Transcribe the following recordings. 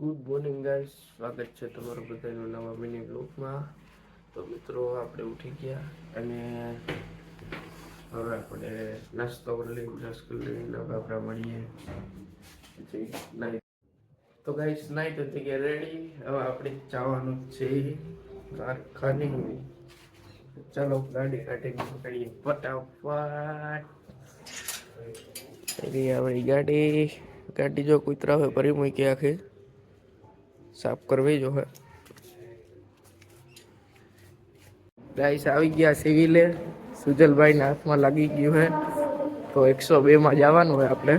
Good morning guys, સ્વાગત છે તમારું બધાનું નવા મિની બ્લોગમાં. તો મિત્રો આપણે ઉઠી ગયા અને હવે આપણે નાસ્તો કરી લઈએ, બ્રશ કરી લઈને હવે આપણે મળીએ. તો ગાઈસ નાઈ તો થઈ ગયા રેડી. હવે આપણે જવાનું છે કારખાને. ચાલો ગાડી કાઢીને પકડીએ ફટાફટ. આપણી ગાડી જો કૂતરા હોય ભરી મૂકી આખી સાફ કરવી જો હે. ગાઈસ આવી ગયા સિવિલે. સુજલભાઈ ના હાથમાં લાગી ગયું હે તો 102 માં જવાનું હોય આપણે.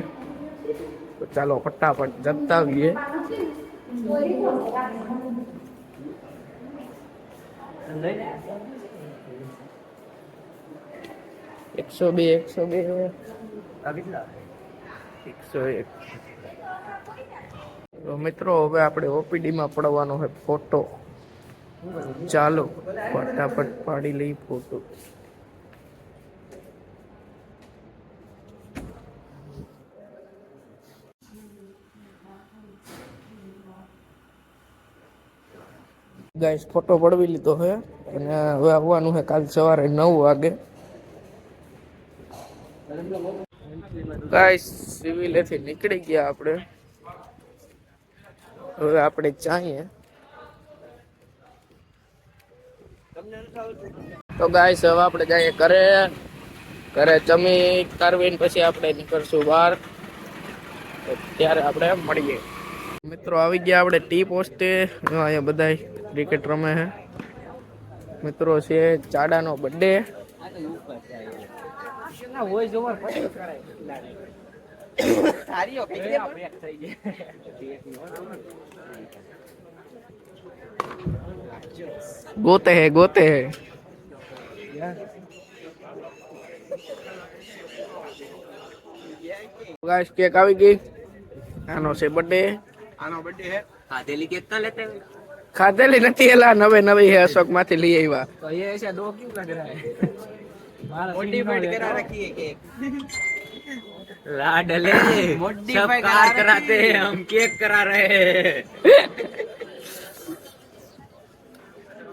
તો ચાલો ફટાફટ જતા આવીએ. 102 101. તો મિત્રો હવે આપણે ઓપીડી માં પડવાનો હોય ફોટો. ચાલો ફટાફટ પાડી લઈ ફોટો. ગાઈસ ફોટો પડવી લીધો છે અને હવે આવવાનું છે કાલ સવારે 9 વાગે. ગાઈસ સિવિલેથી નીકળી ગયા આપણે. હવે આપણે ચાહીએ તો ગાઈસ હવે આપણે જઈએ ઘરે જમી કરવીને પછી આપણે નીકળશું બહાર. ત્યારે આપણે મળીએ. મિત્રો આવી ગયા આપણે ટી પોસ્ટે. અહીંયા બધા ક્રિકેટ રમે છે. મિત્રો છે ચાડાનો બર્થડે. गोते है गाइस केक આવી ગઈ. આનો છે બર્થડે. હે. ખાધેલી કેક તો લેતે ખાધેલી નથી એલા નવી है अशोक માંથી લઈ આવ્યા. तो ये ऐसा दो क्यों लग रहा है? मॉडिफाइड करा रखी है केक. लाडले सब कार कराते हैं, हम केक करा रहे हैं.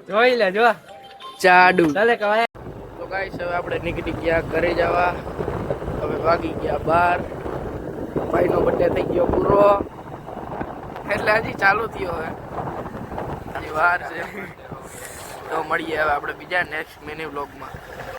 જોઈ લે જો ચાડુ ચાલે કવાય. તો ગાઈસ હવે આપણે નીકળી ગયા ઘરે જવા. હવે વાગી ગયા 12. ભાઈનો બર્થડે થઈ ગયો પૂરો એટલે હજી ચાલુ થયો હવે હજી વાર છે. તો મળીએ હવે આપણે બીજા નેક્સ્ટ મિની વ્લોગમાં.